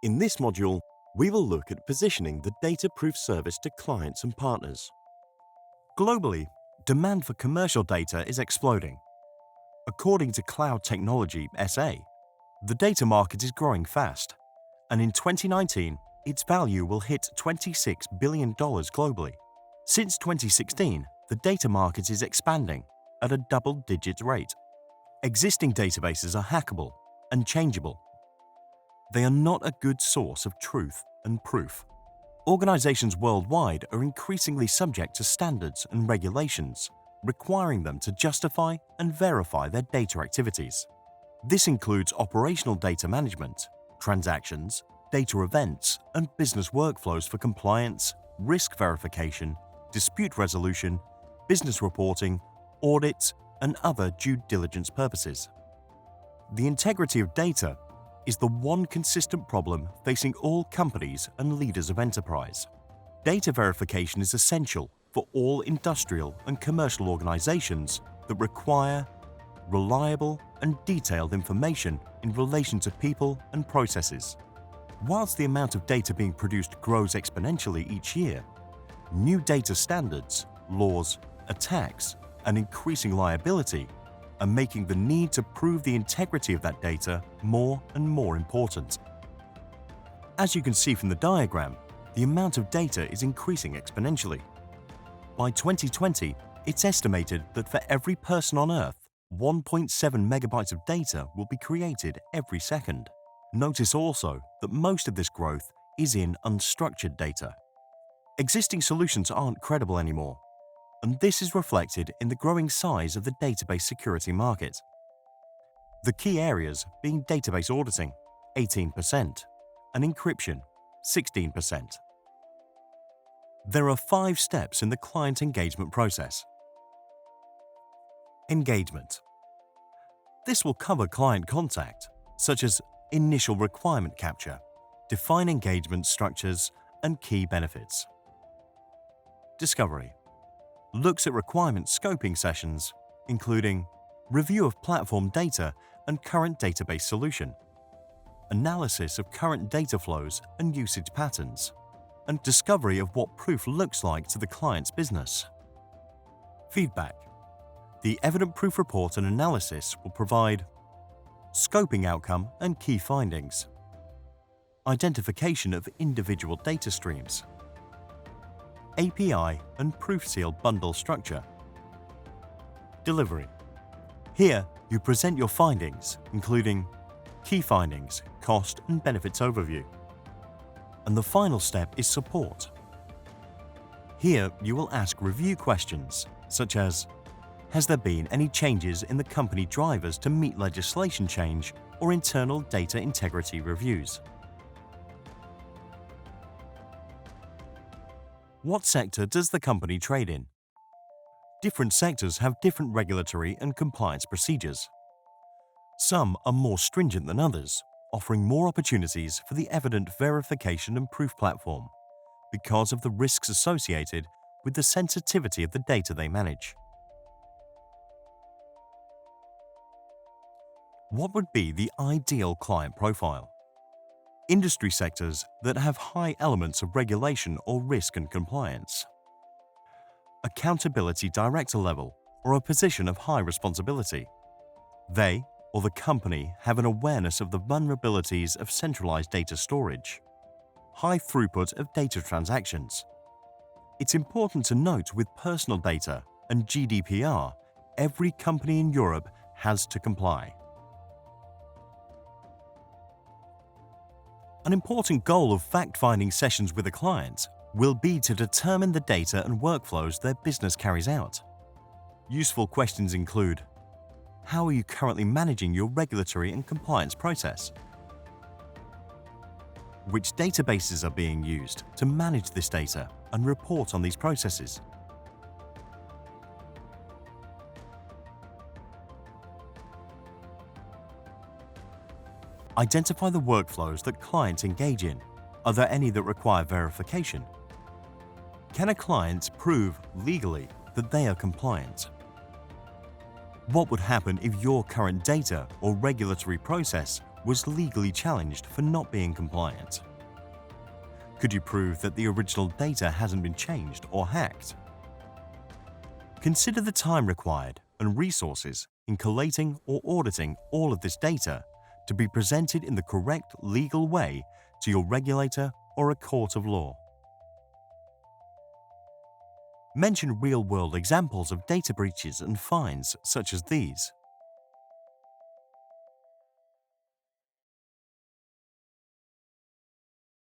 In this module, we will look at positioning the data-proof service to clients and partners. Globally, demand for commercial data is exploding. According to Cloud Technology SA, the data market is growing fast, and in 2019, its value will hit $26 billion globally. Since 2016, the data market is expanding at a double-digit rate. Existing databases are hackable and changeable. They are not a good source of truth and proof. Organizations worldwide are increasingly subject to standards and regulations, requiring them to justify and verify their data activities. This includes operational data management, transactions, data events, and business workflows for compliance, risk verification, dispute resolution, business reporting, audits, and other due diligence purposes. The integrity of data is the one consistent problem facing all companies and leaders of enterprise. Data verification is essential for all industrial and commercial organizations that require reliable and detailed information in relation to people and processes. Whilst the amount of data being produced grows exponentially each year, new data standards, laws, attacks, and increasing liability are making the need to prove the integrity of that data more and more important. As you can see from the diagram, the amount of data is increasing exponentially. By 2020, it's estimated that for every person on Earth, 1.7 megabytes of data will be created every second. Notice also that most of this growth is in unstructured data. Existing solutions aren't credible anymore, and this is reflected in the growing size of the database security market. The key areas being database auditing, 18%, and encryption, 16%. There are 5 steps in the client engagement process. Engagement. This will cover client contact, such as initial requirement capture, define engagement structures, and key benefits. Discovery. Looks at requirement scoping sessions, including review of platform data and current database solution, analysis of current data flows and usage patterns, and discovery of what proof looks like to the client's business. Feedback. The evident proof report and analysis will provide scoping outcome and key findings, identification of individual data streams, API and proof seal bundle structure. Delivery. Here, you present your findings, including key findings, cost and benefits overview. And the final step is support. Here, you will ask review questions, such as, has there been any changes in the company drivers to meet legislation change or internal data integrity reviews? What sector does the company trade in? Different sectors have different regulatory and compliance procedures. Some are more stringent than others, offering more opportunities for the evident verification and proof platform because of the risks associated with the sensitivity of the data they manage. What would be the ideal client profile? Industry sectors that have high elements of regulation or risk and compliance. Accountability director level or a position of high responsibility. They or the company have an awareness of the vulnerabilities of centralized data storage. High throughput of data transactions. It's important to note with personal data and GDPR, every company in Europe has to comply. An important goal of fact-finding sessions with a client will be to determine the data and workflows their business carries out. Useful questions include, how are you currently managing your regulatory and compliance process? Which databases are being used to manage this data and report on these processes? Identify the workflows that clients engage in. Are there any that require verification? Can a client prove legally that they are compliant? What would happen if your current data or regulatory process was legally challenged for not being compliant? Could you prove that the original data hasn't been changed or hacked? Consider the time required and resources in collating or auditing all of this data to be presented in the correct legal way to your regulator or a court of law. Mention real-world examples of data breaches and fines such as these.